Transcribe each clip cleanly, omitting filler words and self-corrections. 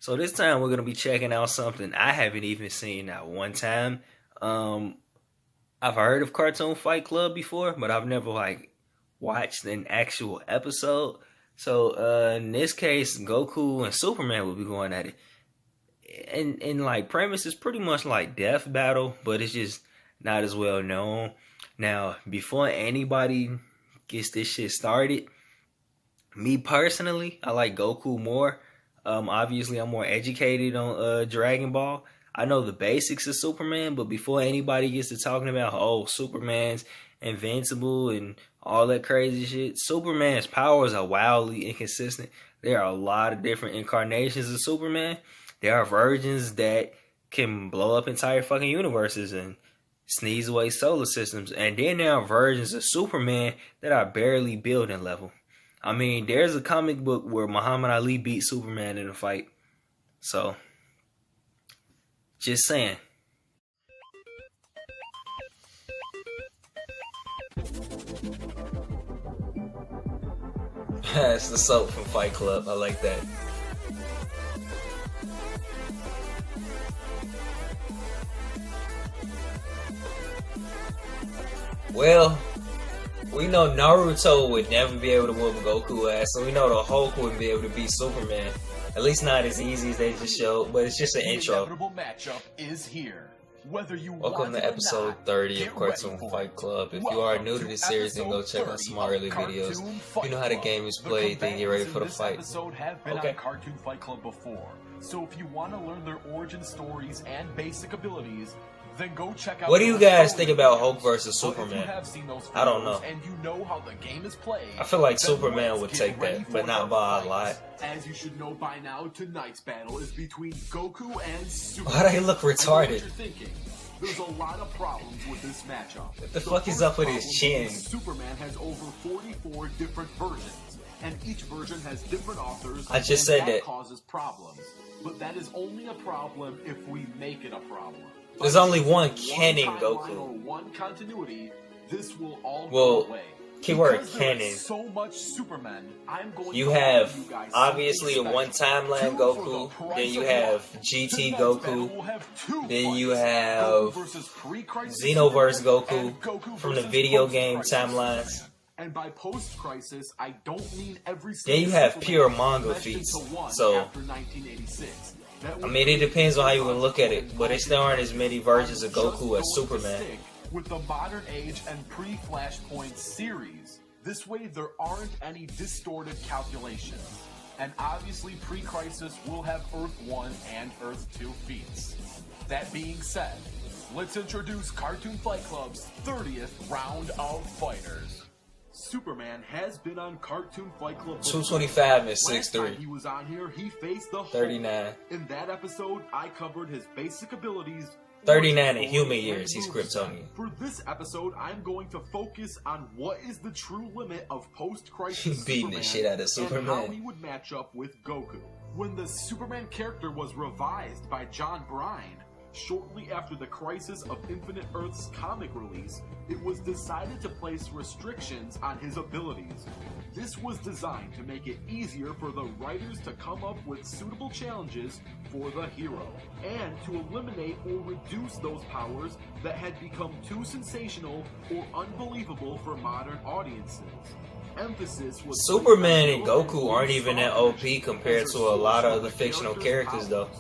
So this time we're gonna be checking out something I haven't even seen at one time. I've heard of Cartoon Fight Club before, but I've never watched an actual episode. So in this case, Goku and Superman will be going at it. And like premise is pretty much like Death Battle, but it's just not as well known. Now, before anybody gets this shit started, me personally, I like Goku more. Obviously, I'm more educated on Dragon Ball. I know the basics of Superman, but before anybody gets to talking about, oh, Superman's invincible and all that crazy shit, Superman's powers are wildly inconsistent. There are a lot of different incarnations of Superman. There are versions that can blow up entire fucking universes and sneeze away solar systems. And then there are versions of Superman that are barely building level. I mean, there's a comic book where Muhammad Ali beat Superman in a fight. So, just saying. It's the soap from Fight Club. I like that. Well, we know Naruto would never be able to whoop Goku ass, so we know the Hulk wouldn't be able to beat Superman. At least not as easy as they just showed, but it's just an intro. Matchup is here. Welcome to episode 30 of Cartoon Fight Club. If you are new to this series, then go check out some early videos. If you know how the game is played, then get ready for the fight. Okay. Cartoon Fight Club before, so if you want to learn their origin stories and basic abilities, then go check out. What do you guys think about Hulk versus Superman? I don't know. And you know how the game is played, I feel like Superman would take that, but not by a lot. As you should know by now, tonight's battle is between Goku and Superman. Why do he look retarded? There's a lot of problems with this matchup. What the fuck is up with his chin? Superman has over 44 different versions, and each version has different authors. I just said that causes problems, but that is only a problem if we make it a problem. There's only one canon Goku. Or one continuity, this will all go away. Keyword canon. So much Superman, you have obviously the one timeline Goku, then you have GT Goku, then you have Xenoverse Goku from the video game timelines. And by post-crisis, I don't mean every then you have pure manga feats. So I mean, it depends on how you want to look at it, but there aren't as many versions of Goku as Superman. With the Modern Age and pre-Flashpoint series, this way there aren't any distorted calculations. And obviously pre-Crisis will have Earth 1 and Earth 2 feats. That being said, let's introduce Cartoon Fight Club's 30th round of fighters. Superman has been on Cartoon Fight Club 225 and 6'3". He was on here, he faced the Hulk. 39. In that episode, I covered his basic abilities. 39 in human years, he's Kryptonian. For this episode, I'm going to focus on what is the true limit of post-crisis beating the shit out of Superman. And how he would match up with Goku. When the Superman character was revised by John Bryan, shortly after the Crisis of Infinite Earths comic release, it was decided to place restrictions on his abilities. This was designed to make it easier for the writers to come up with suitable challenges for the hero, and to eliminate or reduce those powers that had become too sensational or unbelievable for modern audiences. Emphasis was Superman and Goku aren't even that OP compared to a lot of other fictional characters, though.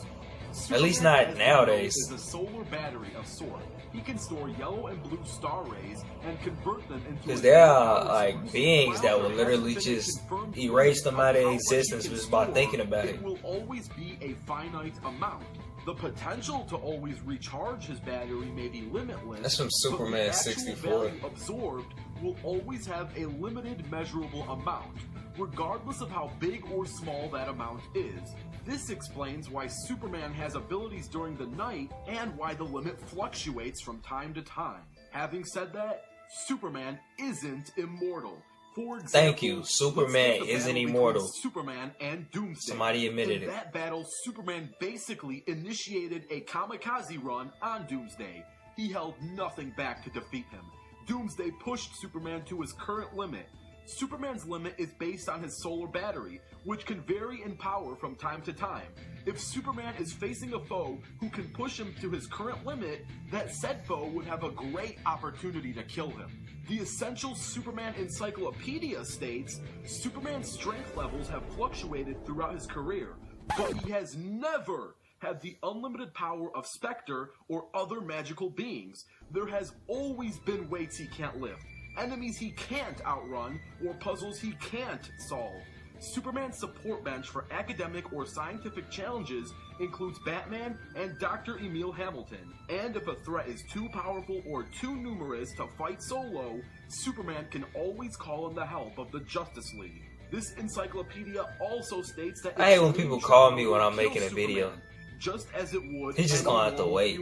At least not nowadays. Is a solar battery of sorts. He can store yellow and blue star rays and convert them into. Because there are like beings that will literally just erase them out of existence just by thinking about it. It will always be a finite amount. The potential to always recharge his battery may be limitless. That's from Superman 64. Absorbed will always have a limited measurable amount, regardless of how big or small that amount is. This explains why Superman has abilities during the night and why the limit fluctuates from time to time. Having said that, Superman isn't immortal. For example, thank you. Superman isn't immortal. Superman and Doomsday. Somebody admitted it. In that battle, Superman basically initiated a kamikaze run on Doomsday. He held nothing back to defeat him. Doomsday pushed Superman to his current limit. Superman's limit is based on his solar battery, which can vary in power from time to time. If Superman is facing a foe who can push him to his current limit, that said foe would have a great opportunity to kill him. The Essential Superman Encyclopedia states, Superman's strength levels have fluctuated throughout his career, but he has never had the unlimited power of Spectre or other magical beings. There has always been weights he can't lift, enemies he can't outrun, or puzzles he can't solve. Superman's support bench for academic or scientific challenges includes Batman and Dr. Emil Hamilton. And if a threat is too powerful or too numerous to fight solo, Superman can always call in the help of the Justice League. This encyclopedia also states that I hate when people call me when I'm making a video. Just as it would. He's just gonna have to wait.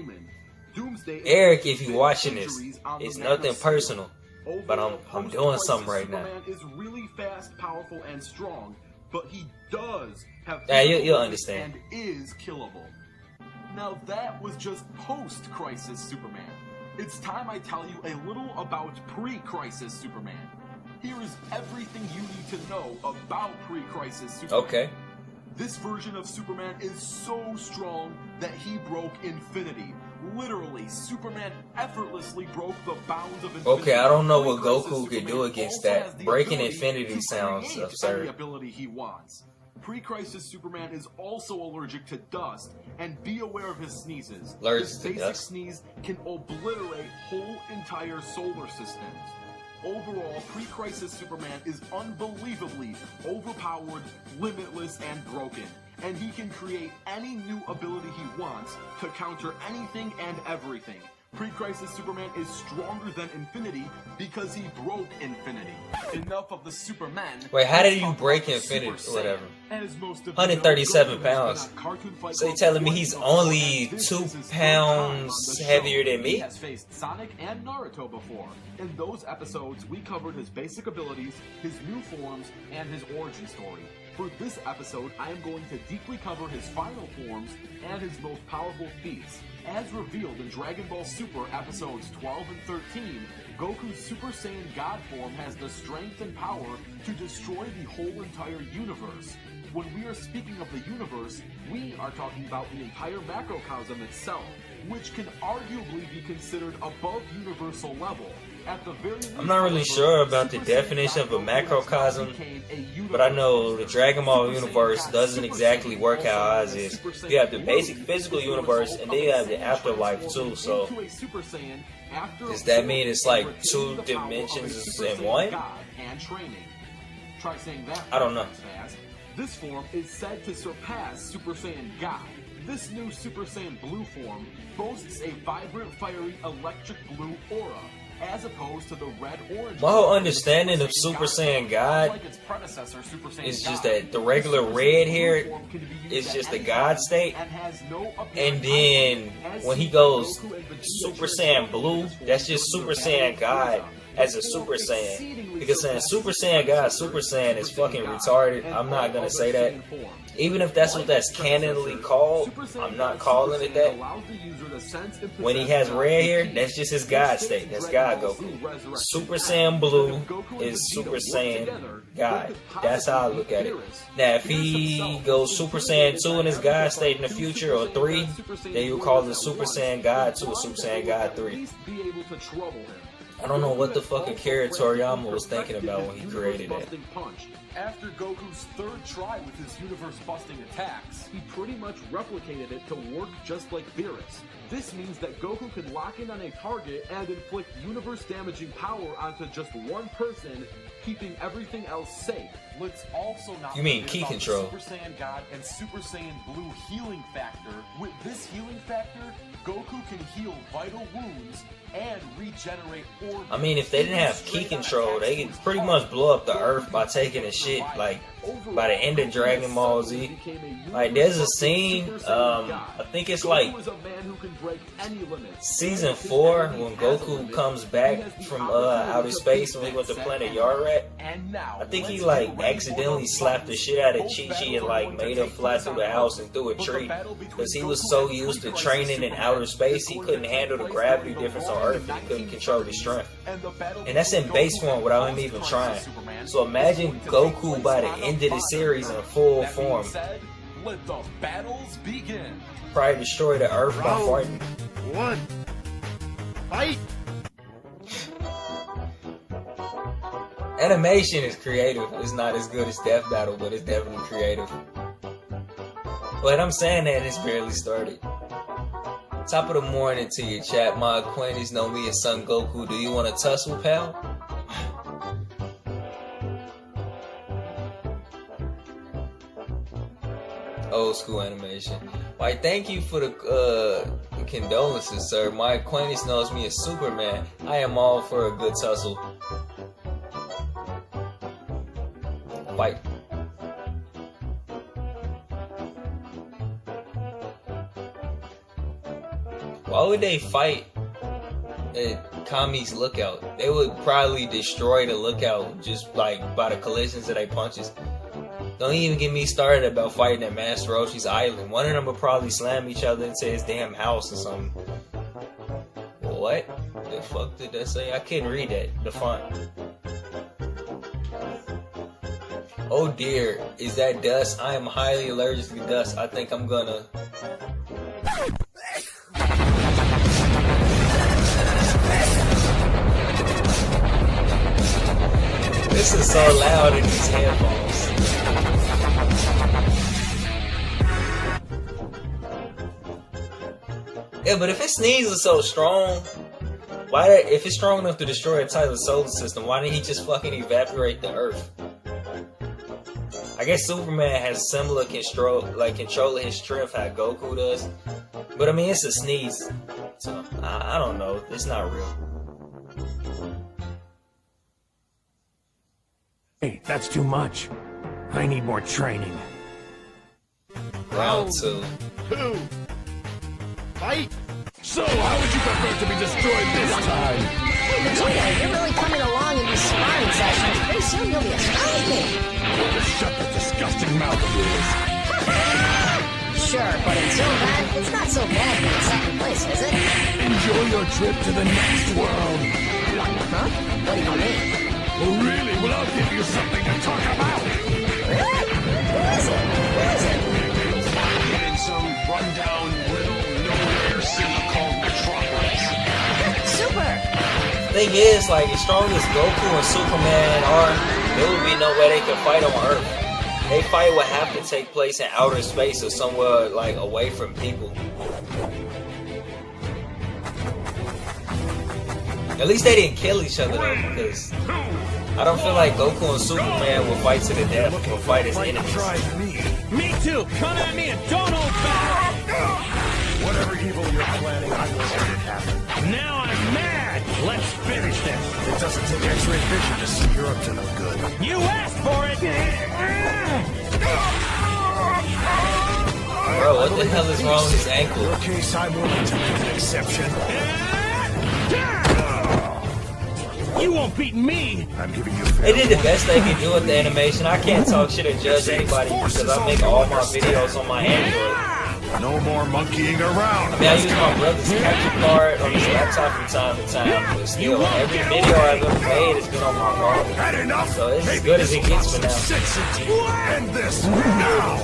Doomsday Eric, if you're watching this, it's nothing personal. But I'm doing something right now. Superman is really fast, powerful, and strong, but he does have you'll understand. And is killable. Now that was just post-Crisis Superman. It's time I tell you a little about pre-Crisis Superman. Here is everything you need to know about pre-Crisis Superman. Okay. This version of Superman is so strong that he broke infinity. Literally, Superman effortlessly broke the bounds of infinity. Okay, I don't know what Goku could do against that. Breaking infinity sounds absurd. Any ability he wants. Pre-Crisis Superman is also allergic to dust, and be aware of his sneezes. His basic sneeze can obliterate whole entire solar systems. Overall, pre-Crisis Superman is unbelievably overpowered, limitless, and broken. And he can create any new ability he wants to counter anything and everything. Pre-Crisis Superman is stronger than infinity because he broke infinity. Enough of the Superman. Wait, how did you break infinity or whatever? 137 pounds. So you're telling me he's only 2 pounds heavier than me? He has faced Sonic and Naruto before. In those episodes, we covered his basic abilities, his new forms, and his origin story. For this episode, I am going to deeply cover his final forms and his most powerful feats. As revealed in Dragon Ball Super episodes 12 and 13, Goku's Super Saiyan God form has the strength and power to destroy the whole entire universe. When we are speaking of the universe, we are talking about the entire macrocosm itself, which can arguably be considered above universal level. At the very least, I'm not really sure about the definition of a macrocosm, but I know the Dragon Ball universe doesn't exactly work how ours is. You have the basic physical universe, and then you have the afterlife too, so does that mean it's like 2 dimensions in one? I don't know. This form is said to surpass Super Saiyan God. This new Super Saiyan Blue form boasts a vibrant, fiery, electric blue aura, as opposed to the red-orange. My whole understanding of Super Saiyan God is just that the regular red here is just the God state, and then when he goes Super Saiyan Blue, that's just Super Saiyan God as a Super Saiyan. Because saying Super Saiyan God, Super Saiyan is fucking retarded. I'm not gonna say that. Even if that's what that's canonally called, I'm not calling it that. When he has red hair, that's just his God state. That's God Goku. Super Saiyan Blue is Super Saiyan God. That's how I look at it. Now, if he goes Super Saiyan 2 in his God state in the future, or 3, then you'll call the Super Saiyan God 2 or Super Saiyan God 3. I don't know what the fucking Akira Toriyama was thinking about when he created it. After Goku's third try with his universe-busting attacks, he pretty much replicated it to work just like Beerus. This means that Goku can lock in on a target and inflict universe-damaging power onto just one person, keeping everything else safe. Let's also not you mean key control. Super Saiyan God and Super Saiyan Blue healing factor. With this healing factor, Goku can heal vital wounds and regenerate organs. I mean, if they didn't have key control, they could pretty much blow up the earth by taking a shit, like, by the end of Dragon Ball Z. Like, there's a scene, I think it's like Season 4, when Goku comes back from outer space when he went to planet Yarrat. I think he, like, accidentally slapped the shit out of Chi-Chi and, like, made her fly through the house and through a tree. Because he was so used to training in outer space, he couldn't handle the gravity difference on Earth and he couldn't control his strength. And that's in base form without him even trying. So imagine Goku by the end of the series in full form. Let the battles begin. Probably destroy the Earth by farting. One. Fight. Animation is creative. It's not as good as Death Battle, but it's definitely creative. But I'm saying that it's barely started. Top of the morning to your chat. My acquaintance know me as Son Goku. Do you want to tussle, pal? Old school animation. Why, thank you for the condolences, sir. My acquaintance knows me as Superman. I am all for a good tussle. Fight. Why would they fight at Kami's lookout? They would probably destroy the lookout just like by the collisions of their punches. Don't even get me started about fighting at Master Roshi's Island. One of them would probably slam each other into his damn house or something. What the fuck did that say? I couldn't read that. The font. Oh dear, is that dust? I am highly allergic to dust. I think I'm gonna... This is so loud in these headphones. Yeah, but if its sneeze is so strong, if it's strong enough to destroy a entire solar system, why didn't he just fucking evaporate the Earth? I guess Superman has similar control of his strength how Goku does. But I mean, it's a sneeze. So, I don't know. It's not real. Hey, that's too much. I need more training. Round 2. Fight! So, how would you prefer to be destroyed this time? Hey, Vegeta, you're really coming along in these sparring sessions. Pretty soon you'll be astounding. Just shut that disgusting mouth of yours. Sure, but until then, it's not so bad being in second place, is it? Enjoy your trip to the next world. Huh? What do you mean? Oh, really? Well, I'll give you something to talk about. Really? Who is it? Who is it? In some rundown little nowhere city called Metropolis. Super! Thing is, like, as strong as Goku and Superman are, there would be no way they could fight on Earth. They fight would have to take place in outer space or somewhere, like, away from people. At least they didn't kill each other, though, because I don't feel like Goku and Superman will fight to the death or fight as enemies. Me too! Come at me and don't hold back! Whatever evil you're planning, I will make it happen. Now I'm mad! Let's finish this! It doesn't take X-ray vision to see you're up to no good. You asked for it! Bro, what the hell is wrong with his ankle? In your case, I'm willing to make an exception. You won't beat me! I'm giving you fair They did the best they could do with the animation. I can't talk shit or judge anybody because I make all my videos on my Android. No more monkeying around. I mean, I use my brother's capture card on his laptop from time to time, but still, every video I've ever made has been on my phone. Had enough? So it's as good as it gets for now. End this now!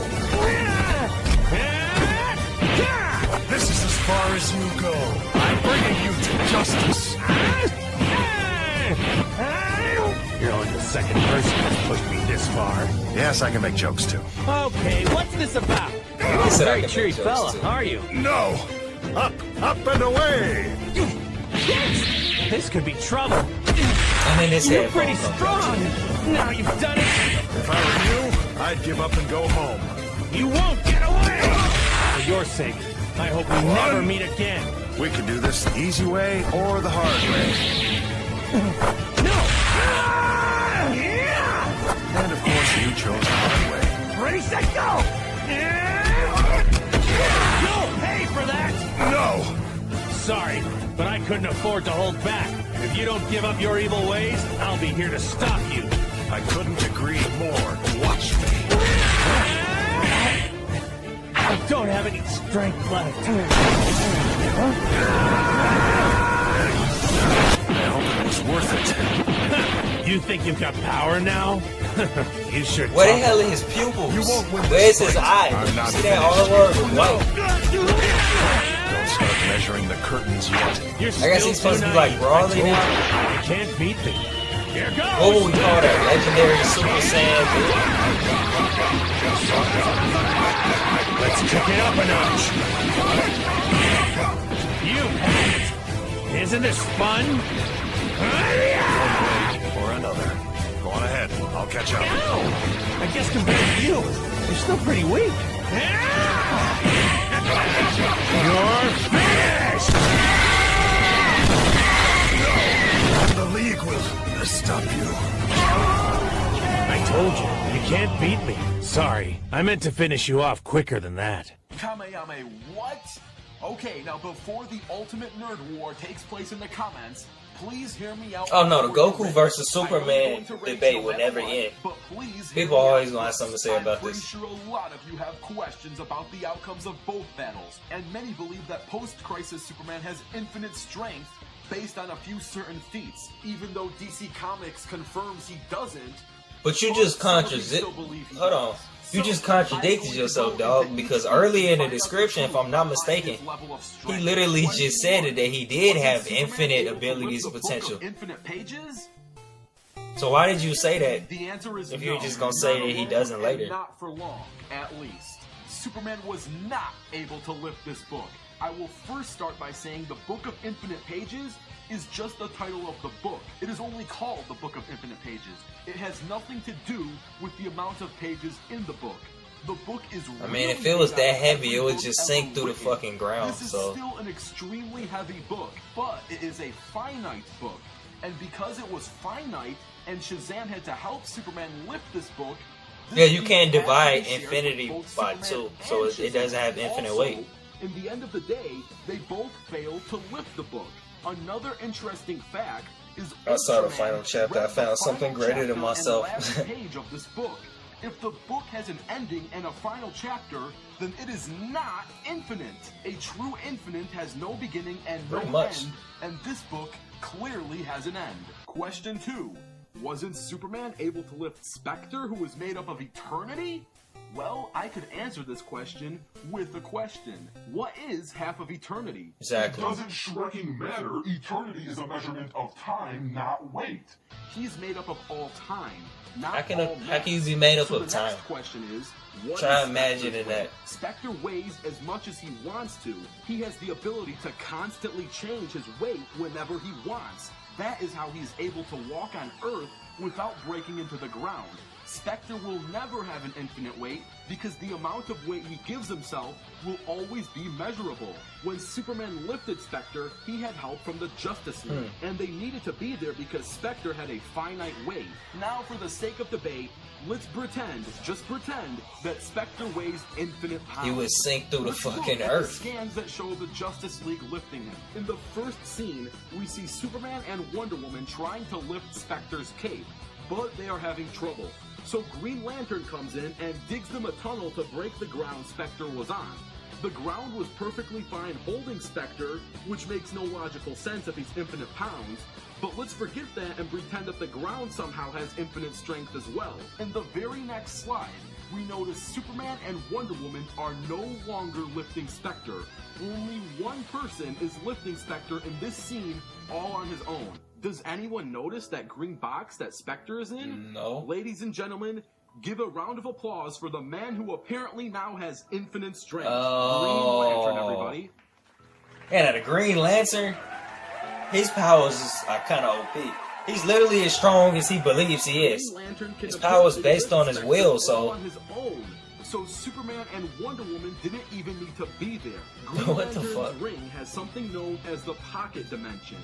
This is as far as you go. I'm bringing you to justice. You're only the second person who's pushed me this far. Yes, I can make jokes too. Okay, what's this about? He said I Very can cheery make jokes, fella, too. are you? No! Up and away! This could be trouble. I'm in his You're head. pretty strong. Now you've done it. If I were you, I'd give up and go home. You won't get away. For your sake, I hope we never meet again. We can do this the easy way or the hard way. No! And of course, you chose the hard way. Ready, set, go! You'll pay for that! No! Sorry, but I couldn't afford to hold back. If you don't give up your evil ways, I'll be here to stop you. I couldn't agree more. Watch me. I don't have any strength left. I hope it was worth it. You think you've got power now? You sure. Where the hell are his pupils? You won't win Where's this his fight. eye? I'm not See that finished. all over white? Don't start measuring the curtains yet. You're I guess still he's supposed to too be like naive. brawling I told now. you, you can't beat me. Here goes. What would we call that? Legendary Super Saiyan? Let's kick it up a notch. You had it. Isn't this fun? Or another. Go on ahead. I'll catch up. Ow! I guess compared to you, you're still pretty weak. You're finished! The League will stop you. I told you, you can't beat me. Sorry, I meant to finish you off quicker than that. Kameyame, what? Okay, now before the ultimate nerd war takes place in the comments, please hear me out. Oh no, the before you Goku rage. versus I know Superman you're going to rage debate no will matter never what, end. but please hear People me always out gonna have first. something to say about I'm pretty this. sure a lot of you have questions about the outcomes of both battles, and many believe that post-Crisis Superman has infinite strength based on a few certain feats, even though DC Comics confirms he doesn't. But you just contradict. Hold on. You just contradicted yourself, dog. Because earlier in the description, if I'm not mistaken, he literally just said that he did have infinite abilities and potential. Infinite pages? So why did you say that? The answer is If you're no. just gonna say that he doesn't And later. not for long, at least. Superman was not able to lift this book. I will first start by saying the Book of Infinite Pages is just the title of the book. It is only called the Book of Infinite Pages. It has nothing to do with the amount of pages in the book. The book is I mean, if it was that heavy, it would just sink through the written. fucking ground. This is So still an extremely heavy book, but it is a finite book. And because it was finite, and Shazam had to help Superman lift this book, this yeah, you book can't had to be divide shared infinity with both by Superman 2, so and it doesn't have Shazam. infinite Also, weight. in the end of the day, they both failed to lift the book. Another interesting fact is I saw the Ultraman final chapter. I read the found something final greater than chapter myself. and last page of this book. If the book has an ending and a final chapter, then it is not infinite. A true infinite has no beginning and no Pretty much. end, and this book clearly has an end. Question 2. Wasn't Superman able to lift Spectre, who is made up of eternity? Well, I could answer this question with a question. What is half of eternity? Exactly. Doesn't shrinking matter? Eternity is a measurement of time, not weight. He's made up of all time, not How can all how can you mass. be made up So of the time? next question is, what Try is imagining Spectre's that. weight? Spectre weighs as much as he wants to. He has the ability to constantly change his weight whenever he wants. That is how he's able to walk on Earth without breaking into the ground. Spectre will never have an infinite weight because the amount of weight he gives himself will always be measurable. When Superman lifted Spectre, he had help from the Justice League, and they needed to be there because Spectre had a finite weight. Now, for the sake of debate, let's pretend, just pretend, that Spectre weighs infinite pounds. He would sink through the Let's look fucking at earth. The scans that show the Justice League lifting him. In the first scene, we see Superman and Wonder Woman trying to lift Spectre's cape, but they are having trouble. So Green Lantern comes in and digs them a tunnel to break the ground Spectre was on. The ground was perfectly fine holding Spectre, which makes no logical sense if he's infinite pounds, but let's forget that and pretend that the ground somehow has infinite strength as well. In the very next slide, we notice Superman and Wonder Woman are no longer lifting Spectre. Only one person is lifting Spectre in this scene all on his own. Does anyone notice that green box that Spectre is in? No. Ladies and gentlemen, give a round of applause for the man who apparently now has infinite strength. Oh. Green Lantern, everybody. And the Green Lantern, his powers are kind of OP. He's literally as strong as he believes he is. Green Lantern can His power is apparently based on his lift will, Spectre all so on his own. So Superman and Wonder Woman didn't even need to be there. Green What the Lantern's fuck? ring has something known as the pocket dimension.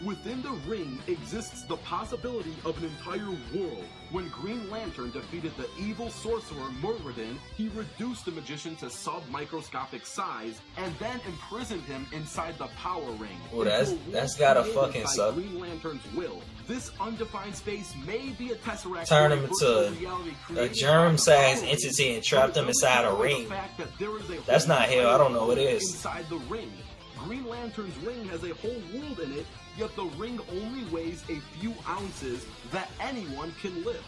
Within the ring exists the possibility of an entire world. When Green Lantern defeated the evil sorcerer Murridin, he reduced the magician to sub-microscopic size and then imprisoned him inside the power ring. Well, into a that's world gotta created fucking by suck. Green Lantern's will. This undefined space may be a tesseract. Turn or him virtual into reality a created by germ-sized the power entity ring, and trapped but it him doesn't inside a take away the ring. fact that there is a That's not hell. I don't know what it is. inside the ring. Green Lantern's ring has a whole world in it, yet the ring only weighs a few ounces that anyone can lift.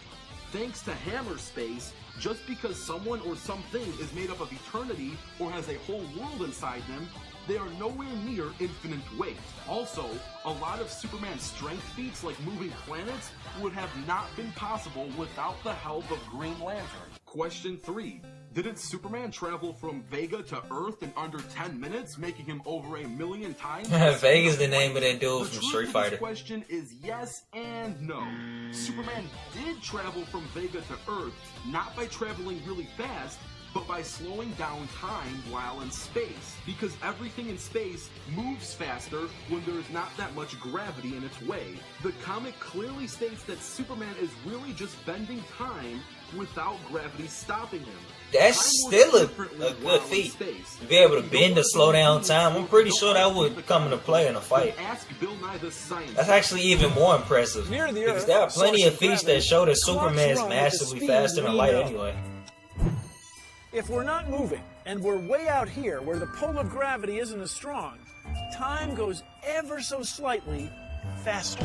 Thanks to Hammer Space, just because someone or something is made up of eternity or has a whole world inside them, they are nowhere near infinite weight. Also, a lot of Superman's strength feats like moving planets would have not been possible without the help of Green Lantern. Question 3. Didn't Superman travel from Vega to Earth in under 10 minutes, making him over 1,000,000 times? Vega's the name of that dude The from truth Street of Fighter. This question is yes and no. Superman did travel from Vega to Earth, not by traveling really fast, but by slowing down time while in space. Because everything in space moves faster when there is not that much gravity in its way. The comic clearly states that Superman is really just bending time without gravity stopping him. That's Time still works a differently good while in feat. space. To be able to If you bend don't or slow down understand time, I'm this, pretty don't sure that understand would the come into comic, play in a fight. then ask Bill Nye the Science That's Guy. actually even more impressive. Near the Because Earth, there are plenty of source of feats that gravity, show that clocks Superman's run at the massively speed faster than we light know. anyway. If we're not moving, and we're way out here where the pull of gravity isn't as strong, time goes ever so slightly faster.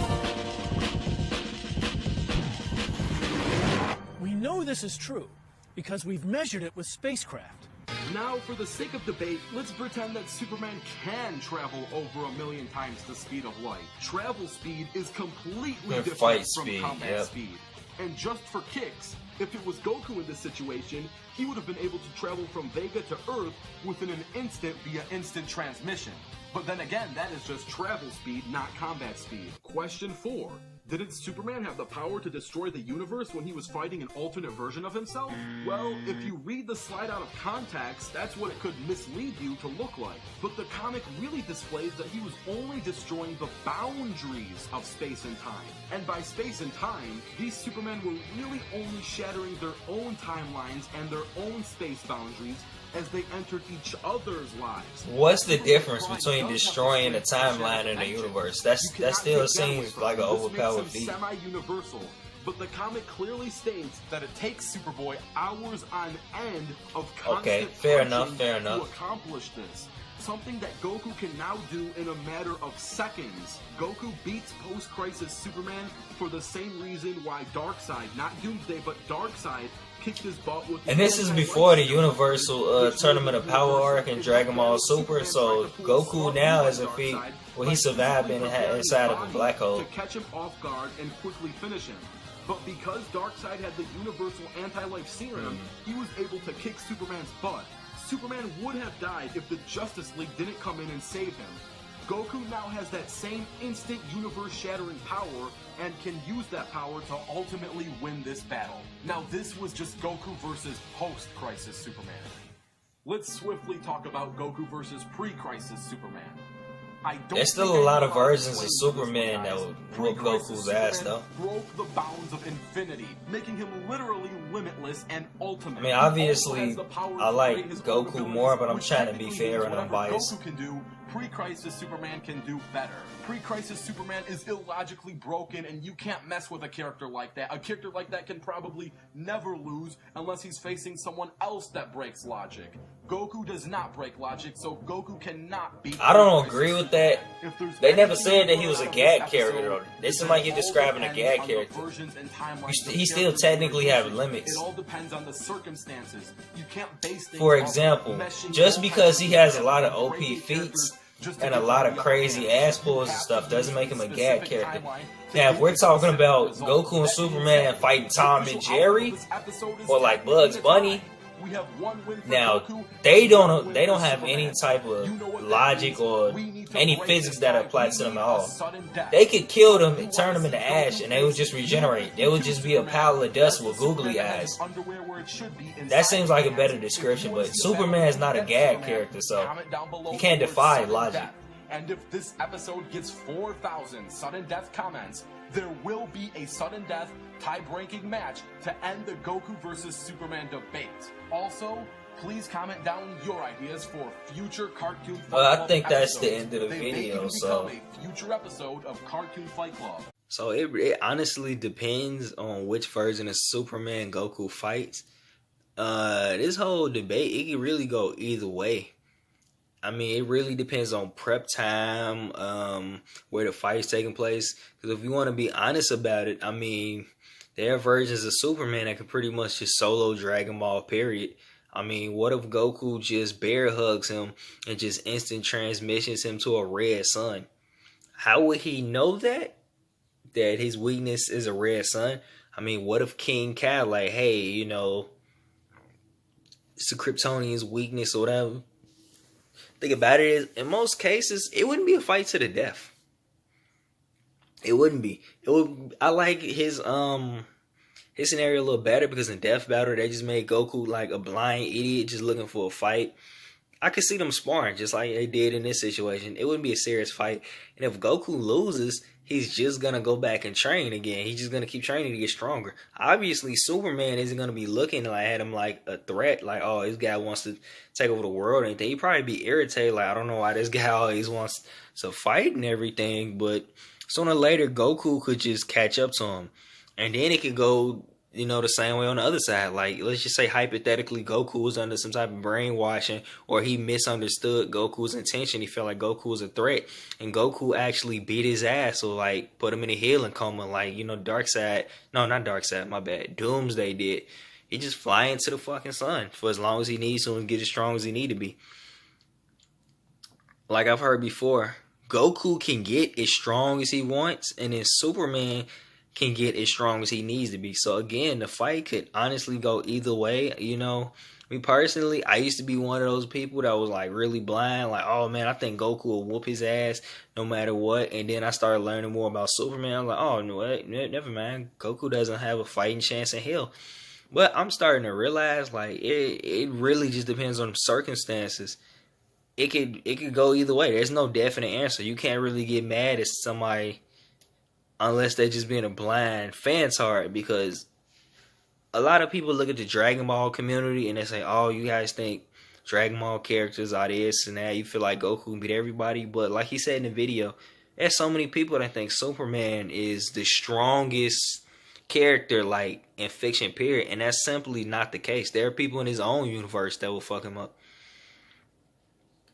We know this is true because we've measured it with spacecraft. Now, for the sake of debate, let's pretend that Superman can travel over 1,000,000 times the speed of light. Travel speed is completely And different fight from speed, combat yep. speed. And just for kicks, if it was Goku in this situation, he would have been able to travel from Vega to Earth within an instant via instant transmission. But then again, that is just travel speed, not combat speed. Question 4. Didn't Superman have the power to destroy the universe when he was fighting an alternate version of himself? Well, if you read the slide out of context, that's what it could mislead you to look like. But the comic really displays that he was only destroying the boundaries of space and time. And by space and time, these Supermen were really only shattering their own timelines and their own space boundaries as they entered each other's lives. What's the difference between destroying a timeline in the universe? That still seems like an overpowered feat. Semi-universal, but the comic clearly states that it takes Superboy hours on end of constant fair punching enough, fair to enough. accomplish this. Something that Goku can now do in a matter of seconds. Goku beats post-crisis Superman for the same reason why Darkseid, not Doomsday, but Darkseid, kicked his butt with. And this is before the Universal Tournament of Power arc and Dragon Ball Super, so Goku now has a feat where he survived inside of a black hole. To catch him off guard and quickly finish him. But because Darkseid had the universal anti-life serum, he was able to kick Superman's butt. Superman would have died if the Justice League didn't come in and save him. Goku now has that same instant universe-shattering power and can use that power to ultimately win this battle. Now, this was just Goku versus post-Crisis Superman. Let's swiftly talk about Goku versus pre-Crisis Superman. There's still a lot of versions of Superman that would whoop Goku's ass, though. Broke the bounds of infinity, making him literally limitless and ultimate. I mean, obviously, I like Goku more, but I'm trying to be fair and unbiased. Goku can do, pre-Crisis Superman can do better. Pre-Crisis Superman is illogically broken, and you can't mess with a character like that. A character like that can probably never lose unless he's facing someone else that breaks logic. Goku does not break logic, so Goku cannot beat. I don't agree with that. They never said that he was a gag character, though. This is like you're describing a gag character. He still technically have limits. It all depends on the circumstances. You can't base things For off example, meshing just all because he types has of a lot of OP crazy feats characters just to and a get lot the of upper crazy hand. ass pulls and You stuff have to doesn't make him a gag specific character. timeline to Now, if get we're the talking specific about result. Goku and That Superman being said, fighting the Tom and official Jerry, outcome of this episode is or like 10 Bugs to Bunny, 9. We have one win for now Goku, they and one don't win they don't for have Superman. any type You know of what that logic means. or We need to any break physics this that tie. apply We to them need at a all. sudden death. They could kill them You and turn them wanna into see ash, Goku and they would face just regenerate. They would just be a Superman. pile of dust with That's the googly Superman that eyes. has underwear where it should be inside That seems like a better pants. If description, you but wanna see a better Superman is not a than gag Superman, character, so comment down below he can't the word defy sudden logic. death. And if this episode gets 4,000 sudden death comments, there will be a sudden death tie-breaking match to end the Goku versus Superman debate. Also, please comment down your ideas for future Cartoon Fight Well, I Club think that's the episodes. end of the They may video, even so become a future episode of Cartoon Fight Club. So it honestly depends on which version of Superman Goku fights. This whole debate, it can really go either way. I mean, it really depends on prep time, where the fight's taking place. Because if you want to be honest about it, I mean, there are versions of Superman that can pretty much just solo Dragon Ball, period. I mean, what if Goku just bear hugs him and just instant transmissions him to a red sun? How would he know that? That his weakness is a red sun? I mean, what if King Kai, like, hey, you know, it's a Kryptonian's weakness or whatever? Think about it, is in most cases, it wouldn't be a fight to the death. It wouldn't be. It would. I like his scenario a little better because in Death Battle they just made Goku like a blind idiot just looking for a fight. I could see them sparring just like they did in this situation. It wouldn't be a serious fight. And if Goku loses, he's just gonna go back and train again. He's just gonna keep training to get stronger. Obviously, Superman isn't gonna be looking like at him like a threat, like, oh, this guy wants to take over the world or anything. He'd probably be irritated, like, I don't know why this guy always wants to fight and everything, but sooner or later Goku could just catch up to him. And then it could go, you know, the same way on the other side. Like, let's just say hypothetically Goku was under some type of brainwashing, or he misunderstood Goku's intention. He felt like Goku was a threat, and Goku actually beat his ass, or like put him in a healing coma, like, you know, Doomsday did. He just fly into the fucking sun for as long as he needs to and get as strong as he need to be. Like I've heard before, Goku can get as strong as he wants, and then Superman can get as strong as he needs to be. So again, the fight could honestly go either way. You know, me personally, I used to be one of those people that was like really blind, like, oh man, I think Goku will whoop his ass no matter what. And then I started learning more about Superman. I'm like, oh no, never mind, Goku doesn't have a fighting chance in hell. But I'm starting to realize, like, it really just depends on the circumstances. It could go either way. There's no definite answer. You can't really get mad at somebody unless they're just being a blind fantard, because a lot of people look at the Dragon Ball community and they say, oh, you guys think Dragon Ball characters are this and that. You feel like Goku can beat everybody. But like he said in the video, there's so many people that think Superman is the strongest character, like, in fiction, period. And that's simply not the case. There are people in his own universe that will fuck him up.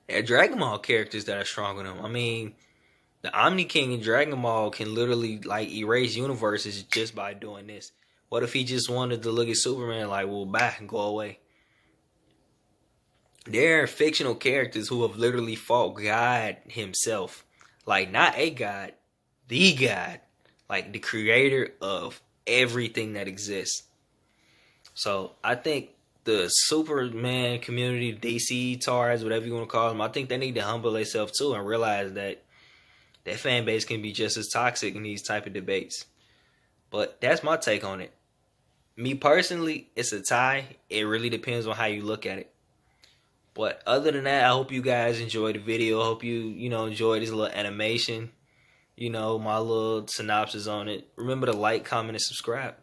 There are Dragon Ball characters that are stronger than him. I mean, the Omni King in Dragon Ball can literally, like, erase universes just by doing this. What if he just wanted to look at Superman like, well, bye, and go away? There are fictional characters who have literally fought God himself. Like, not a God, the God. Like, the creator of everything that exists. So, I think the Superman community, DC Tars, whatever you want to call them, I think they need to humble themselves too and realize that that fan base can be just as toxic in these type of debates. But that's my take on it. Me personally, it's a tie. It really depends on how you look at it. But other than that, I hope you guys enjoyed the video. I hope you enjoyed this little animation. You know, my little synopsis on it. Remember to like, comment, and subscribe.